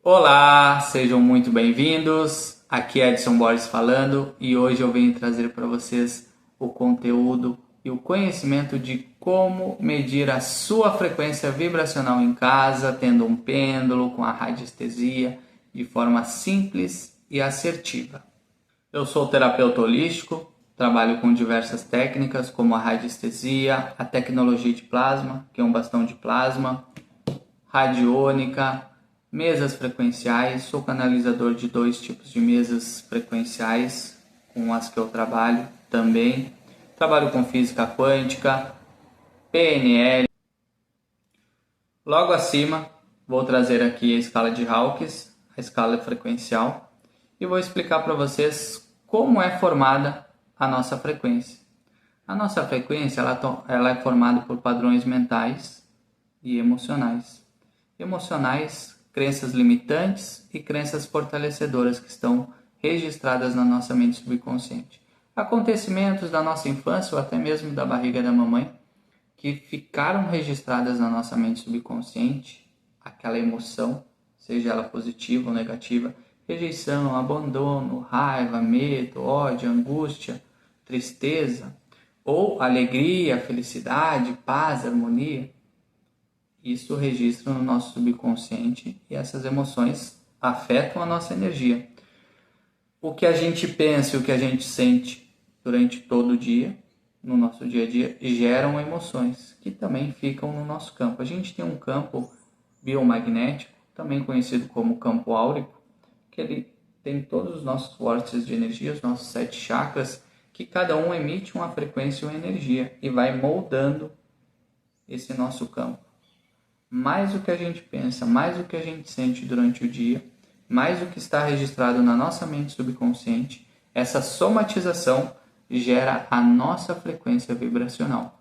Olá, sejam muito bem-vindos. Aqui é Edson Borges falando e hoje eu venho trazer para vocês o conteúdo e o conhecimento de como medir a sua frequência vibracional em casa, tendo um pêndulo com a radiestesia de forma simples e assertiva. Eu sou terapeuta holístico, trabalho com diversas técnicas como a radiestesia, a tecnologia de plasma, que é um bastão de plasma, radiônica, mesas frequenciais. Sou canalizador de dois tipos de mesas frequenciais com as que eu trabalho também. Trabalho com física quântica, PNL. Logo acima, vou trazer aqui a escala de Hawkins, a escala frequencial, e vou explicar para vocês como é formada a nossa frequência. A nossa frequência ela é formada por padrões mentais e emocionais. Emocionais, crenças limitantes e crenças fortalecedoras que estão registradas na nossa mente subconsciente. Acontecimentos da nossa infância ou até mesmo da barriga da mamãe que ficaram registradas na nossa mente subconsciente, aquela emoção, seja ela positiva ou negativa, rejeição, abandono, raiva, medo, ódio, angústia, tristeza, ou alegria, felicidade, paz, harmonia. Isso registra no nosso subconsciente e essas emoções afetam a nossa energia. O que a gente pensa e o que a gente sente durante todo o dia, no nosso dia a dia, geram emoções que também ficam no nosso campo. A gente tem um campo biomagnético, também conhecido como campo áurico, que ele tem todos os nossos vórtices de energia, os nossos 7 chakras, que cada um emite uma frequência ou energia e vai moldando esse nosso campo. Mais o que a gente pensa, mais o que a gente sente durante o dia, mais o que está registrado na nossa mente subconsciente, essa somatização gera a nossa frequência vibracional.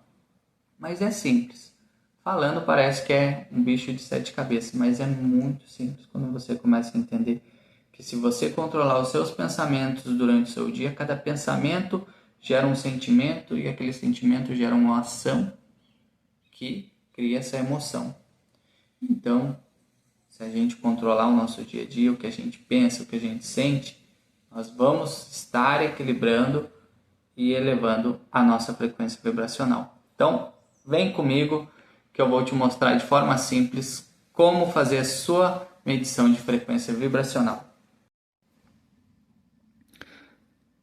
Mas é simples. Falando parece que é um bicho de 7 cabeças, mas é muito simples quando você começa a entender que se você controlar os seus pensamentos durante o seu dia, cada pensamento gera um sentimento e aquele sentimento gera uma ação que cria essa emoção. Então, se a gente controlar o nosso dia a dia, o que a gente pensa, o que a gente sente, nós vamos estar equilibrando e elevando a nossa frequência vibracional. Então, vem comigo que eu vou te mostrar de forma simples como fazer a sua medição de frequência vibracional.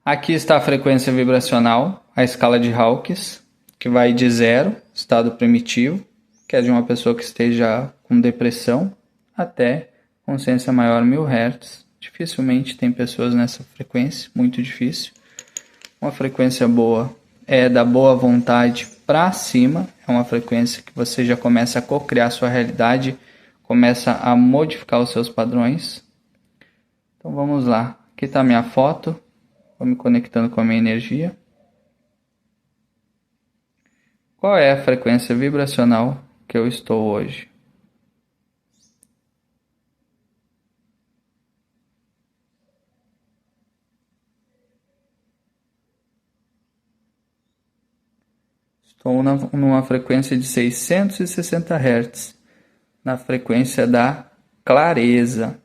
Aqui está a frequência vibracional, a escala de Hawkins, que vai de 0, estado primitivo, que é de uma pessoa que esteja com depressão, até consciência maior 1000 Hz. Dificilmente tem pessoas nessa frequência, muito difícil. Uma frequência boa é da boa vontade para cima, é uma frequência que você já começa a co-criar sua realidade, começa a modificar os seus padrões. Então vamos lá, aqui está a minha foto, vou me conectando com a minha energia. Qual é a frequência vibracional que eu estou hoje? Estou numa frequência de 660 Hz, na frequência da clareza.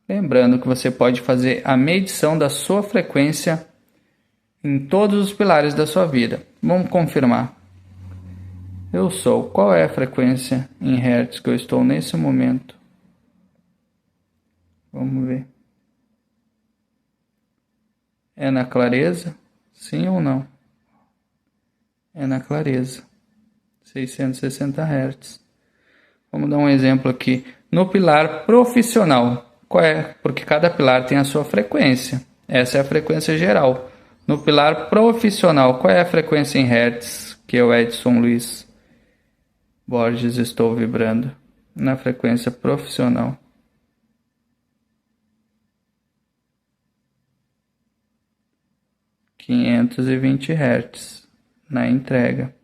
Lembrando que você pode fazer a medição da sua frequência em todos os pilares da sua vida. Vamos confirmar. Eu sou. Qual é a frequência em Hertz que eu estou nesse momento? Vamos ver. É na clareza? Sim ou não? É na clareza. 660 Hz. Vamos dar um exemplo aqui. No pilar profissional. Qual é? Porque cada pilar tem a sua frequência. Essa é a frequência geral. No pilar profissional, qual é a frequência em Hertz que eu, Edson Luiz Borges, estou vibrando? Na frequência profissional. 520 Hz na entrega.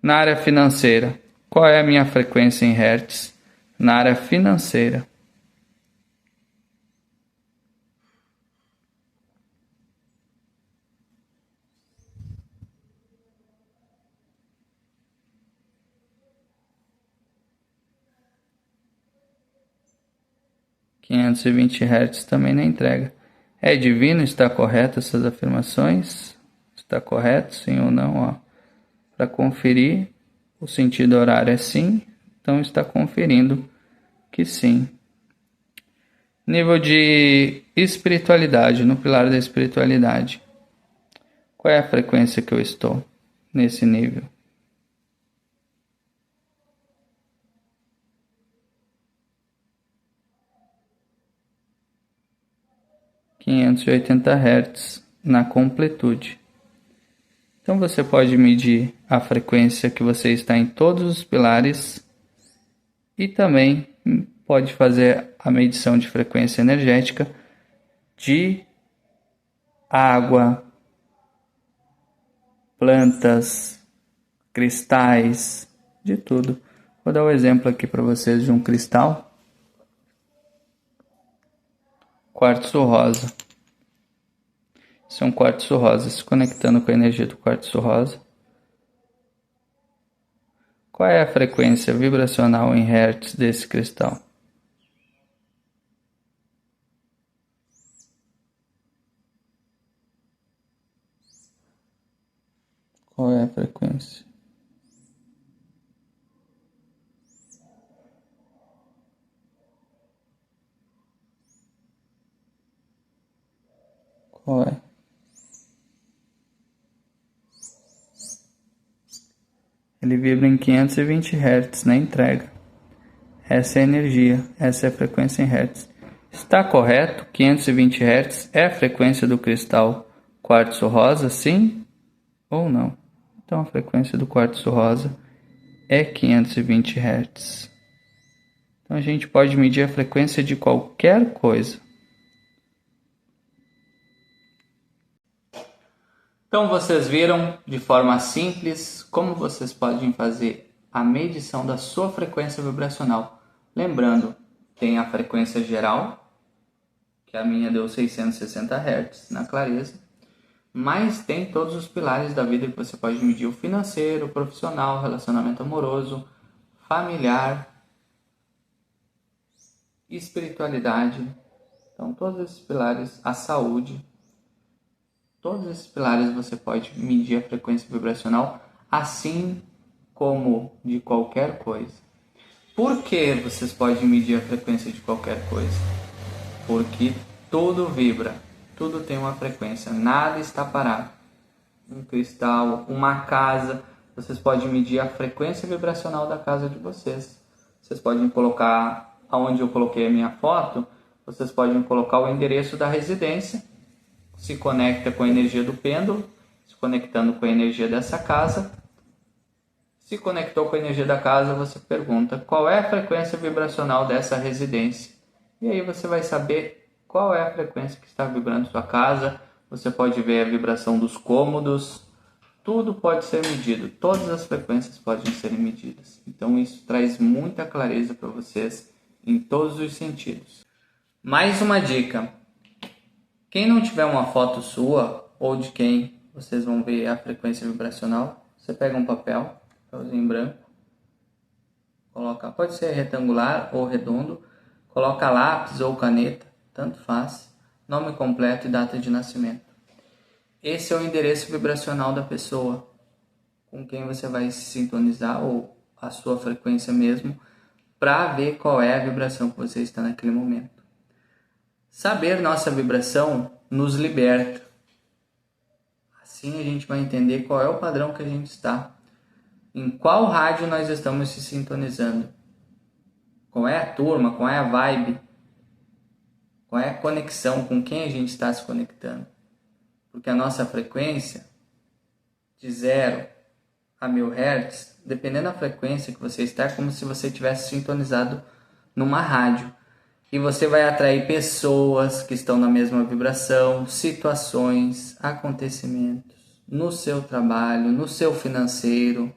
Na área financeira, qual é a minha frequência em Hertz? Na área financeira. 520 Hz também na entrega. É divino? Está correto essas afirmações? Está correto, sim ou não? Para conferir, o sentido horário é sim, então está conferindo que sim. Nível de espiritualidade, no pilar da espiritualidade. Qual é a frequência que eu estou nesse nível? Hz na completude. Então você pode medir a frequência que você está em todos os pilares e também pode fazer a medição de frequência energética de água, plantas, cristais, de tudo. Vou dar um exemplo aqui para vocês de um cristal. Quartzo rosa. Esse é um quartzo rosa, se conectando com a energia do quartzo rosa. Qual é a frequência vibracional em hertz desse cristal? Qual é a frequência? Qual é? Ele vibra em 520 Hz na entrega. Essa é a energia, essa é a frequência em Hz. Está correto? 520 Hz é a frequência do cristal quartzo rosa, sim ou não? Então a frequência do quartzo rosa é 520 Hz. Então a gente pode medir a frequência de qualquer coisa. Então vocês viram de forma simples como vocês podem fazer a medição da sua frequência vibracional. Lembrando, tem a frequência geral, que a minha deu 660 Hz na clareza, mas tem todos os pilares da vida que você pode medir: o financeiro, o profissional, relacionamento amoroso, familiar, espiritualidade. Então todos esses pilares, a saúde, todos esses pilares você pode medir a frequência vibracional, assim como de qualquer coisa. Por que vocês podem medir a frequência de qualquer coisa? Porque tudo vibra, tudo tem uma frequência, nada está parado. Um cristal, uma casa, vocês podem medir a frequência vibracional da casa de vocês. Vocês podem colocar, onde eu coloquei a minha foto, vocês podem colocar o endereço da residência, se conecta com a energia do pêndulo, se conectando com a energia dessa casa. Se conectou com a energia da casa, você pergunta qual é a frequência vibracional dessa residência. E aí você vai saber qual é a frequência que está vibrando sua casa. Você pode ver a vibração dos cômodos. Tudo pode ser medido. Todas as frequências podem ser medidas. Então isso traz muita clareza para vocês em todos os sentidos. Mais uma dica. Quem não tiver uma foto sua ou de quem vocês vão ver a frequência vibracional, você pega um papelzinho branco, coloca, pode ser retangular ou redondo, coloca lápis ou caneta, tanto faz, nome completo e data de nascimento. Esse é o endereço vibracional da pessoa com quem você vai se sintonizar, ou a sua frequência mesmo, para ver qual é a vibração que você está naquele momento. Saber nossa vibração nos liberta. Assim a gente vai entender qual é o padrão que a gente está. Em qual rádio nós estamos se sintonizando. Qual é a turma, qual é a vibe. Qual é a conexão, com quem a gente está se conectando. Porque a nossa frequência, de 0 a 1000 Hz, dependendo da frequência que você está, é como se você tivesse sintonizado numa rádio. E você vai atrair pessoas que estão na mesma vibração, situações, acontecimentos, no seu trabalho, no seu financeiro,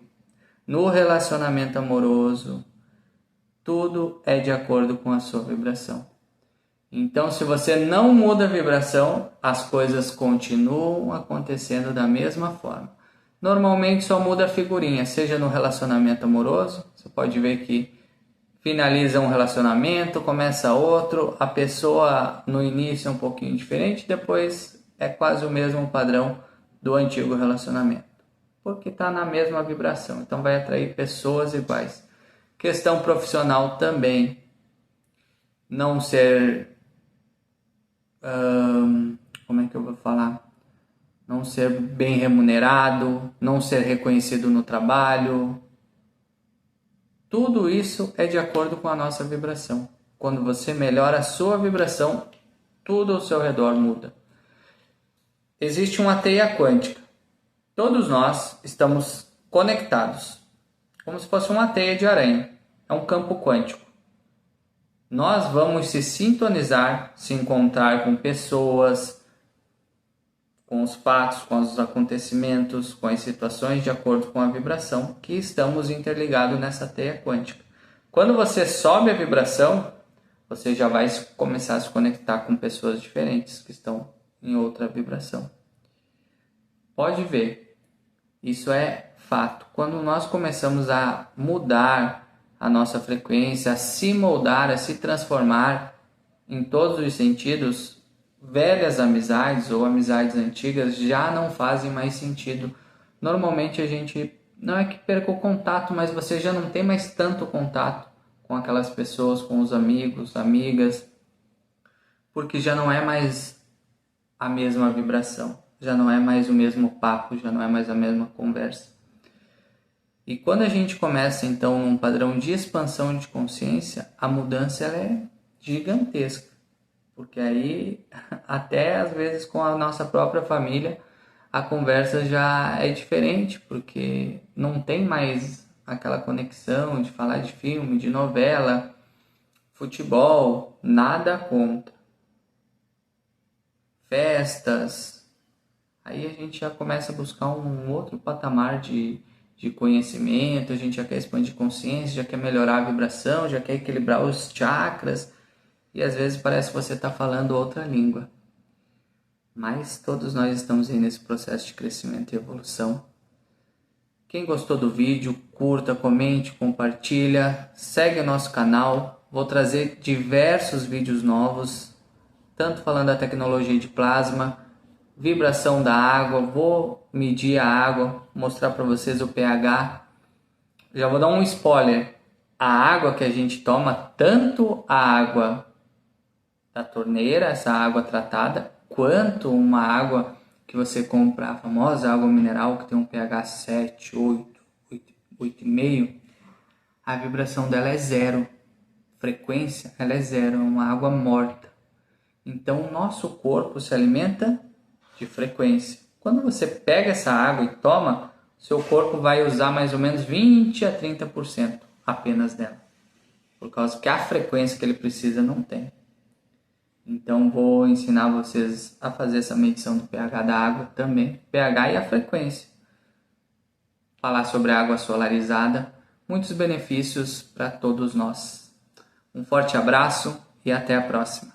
no relacionamento amoroso. Tudo é de acordo com a sua vibração. Então, se você não muda a vibração, as coisas continuam acontecendo da mesma forma. Normalmente só muda a figurinha, seja no relacionamento amoroso, você pode ver que finaliza um relacionamento, começa outro, a pessoa no início é um pouquinho diferente, depois é quase o mesmo padrão do antigo relacionamento, porque está na mesma vibração, então vai atrair pessoas iguais. Questão profissional também, não ser, como é que eu vou falar? Não ser bem remunerado, não ser reconhecido no trabalho. Tudo isso é de acordo com a nossa vibração. Quando você melhora a sua vibração, tudo ao seu redor muda. Existe uma teia quântica. Todos nós estamos conectados, como se fosse uma teia de aranha. É um campo quântico. Nós vamos se sintonizar, se encontrar com pessoas, com os fatos, com os acontecimentos, com as situações de acordo com a vibração que estamos interligados nessa teia quântica. Quando você sobe a vibração, você já vai começar a se conectar com pessoas diferentes que estão em outra vibração. Pode ver, isso é fato. Quando nós começamos a mudar a nossa frequência, a se moldar, a se transformar em todos os sentidos, velhas amizades ou amizades antigas já não fazem mais sentido. Normalmente a gente, não é que perca o contato, mas você já não tem mais tanto contato com aquelas pessoas, com os amigos, amigas, porque já não é mais a mesma vibração, já não é mais o mesmo papo, já não é mais a mesma conversa. E quando a gente começa então num padrão de expansão de consciência, a mudança ela é gigantesca. Porque aí, até às vezes com a nossa própria família, a conversa já é diferente, porque não tem mais aquela conexão de falar de filme, de novela, futebol, nada contra. Festas, aí a gente já começa a buscar um outro patamar de conhecimento, a gente já quer expandir consciência, já quer melhorar a vibração, já quer equilibrar os chakras. E às vezes parece que você está falando outra língua. Mas todos nós estamos aí nesse processo de crescimento e evolução. Quem gostou do vídeo, curta, comente, compartilha, segue o nosso canal. Vou trazer diversos vídeos novos, tanto falando da tecnologia de plasma, vibração da água, vou medir a água, mostrar para vocês o pH. Já vou dar um spoiler. A água que a gente toma, tanto a água da torneira, essa água tratada, quanto uma água que você compra, a famosa água mineral que tem um pH 7, 8, 8,5, a vibração dela é zero, frequência ela é zero, é uma água morta. Então o nosso corpo se alimenta de frequência. Quando você pega essa água e toma, seu corpo vai usar mais ou menos 20 a 30% apenas dela, por causa que a frequência que ele precisa não tem. Então vou ensinar vocês a fazer essa medição do pH da água também, pH e a frequência. Falar sobre a água solarizada, muitos benefícios para todos nós. Um forte abraço e até a próxima.